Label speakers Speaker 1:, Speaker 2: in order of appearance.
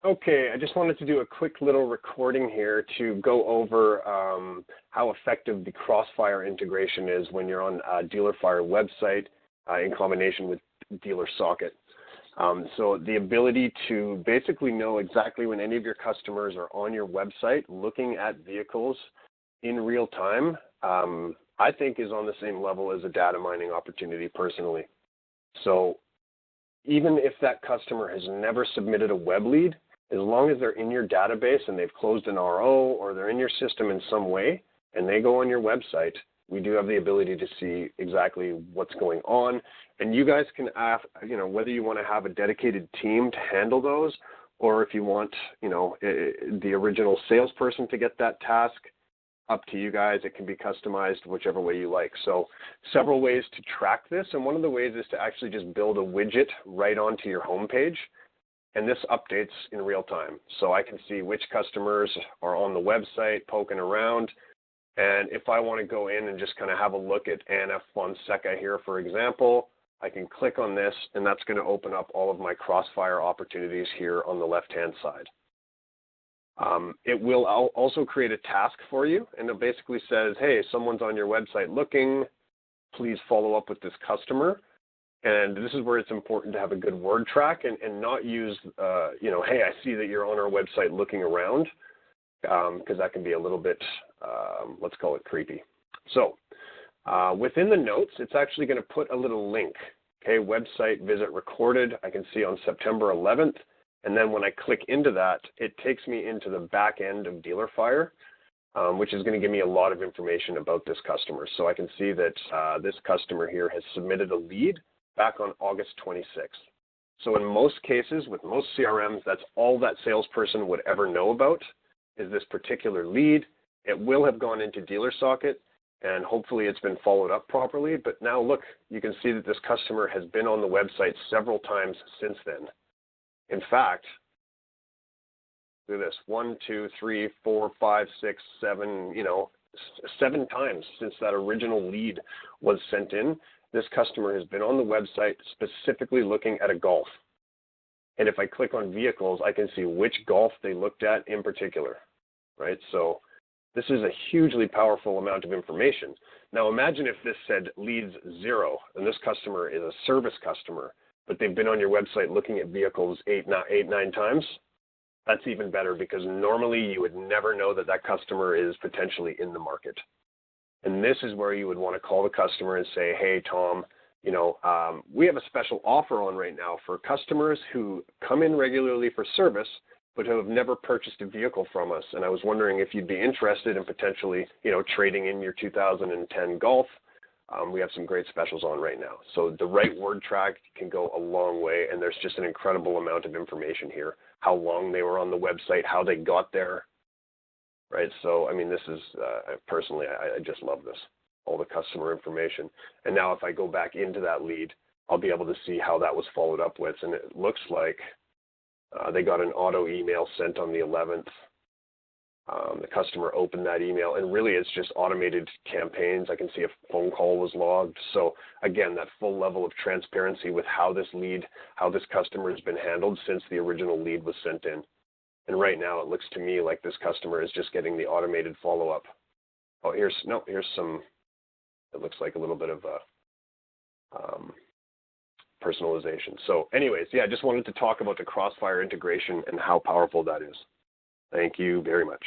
Speaker 1: Okay, I just wanted to do a quick little recording here to go over how effective the Crossfire integration is when you're on a DealerFire website in combination with DealerSocket. So the ability to basically know exactly when any of your customers are on your website looking at vehicles in real time, I think is on the same level as a data mining opportunity personally. So even if that customer has never submitted a web lead, as long as they're in your database and they've closed an RO or they're in your system in some way and they go on your website, we do have the ability to see exactly what's going on. And you guys can ask, whether you want to have a dedicated team to handle those or if you want, the original salesperson to get that task, up to you guys. It can be customized whichever way you like. So several ways to track this. And one of the ways is to actually just build a widget right onto your homepage. And this updates in real time. So I can see which customers are on the website poking around. And if I want to go in and just kind of have a look at Anna Fonseca here, for example, I can click on this and that's going to open up all of my Crossfire opportunities here on the left-hand side. It will also create a task for you, and it basically says, hey, someone's on your website looking, please follow up with this customer. And this is where it's important to have a good word track and not use, hey, I see that you're on our website looking around, because that can be a little bit, let's call it creepy. So within the notes, it's actually going to put a little link, okay, website visit recorded, I can see on September 11th. And then when I click into that, it takes me into the back end of DealerFire, which is going to give me a lot of information about this customer. So I can see that this customer here has submitted a lead back on August 26th. So in most cases, with most CRMs, that's all that salesperson would ever know about is this particular lead. It will have gone into DealerSocket, and hopefully it's been followed up properly. But now look, you can see that this customer has been on the website several times since then. In fact, look at this, 1, 2, 3, 4, 5, 6, 7, 7 times since that original lead was sent in. This customer has been on the website specifically looking at a Golf. And if I click on vehicles, I can see which Golf they looked at in particular, right? So this is a hugely powerful amount of information. Now imagine if this said leads 0, and this customer is a service customer, but they've been on your website looking at vehicles 8, 9 times. That's even better because normally you would never know that that customer is potentially in the market. And this is where you would want to call the customer and say, hey, Tom, we have a special offer on right now for customers who come in regularly for service, but who have never purchased a vehicle from us. And I was wondering if you'd be interested in potentially, trading in your 2010 Golf. We have some great specials on right now. So the right word track can go a long way, and there's just an incredible amount of information here. How long they were on the website, how they got there, right? So, I mean, this is, personally, I just love this, all the customer information. And now if I go back into that lead, I'll be able to see how that was followed up with. And it looks like they got an auto email sent on the 11th. The customer opened that email, and really it's just automated campaigns. I can see a phone call was logged. So again, that full level of transparency with how this customer has been handled since the original lead was sent in. And right now it looks to me like this customer is just getting the automated follow-up. Oh, here's some, it looks like a little bit of a personalization. So anyways, yeah, I just wanted to talk about the Crossfire integration and how powerful that is. Thank you very much.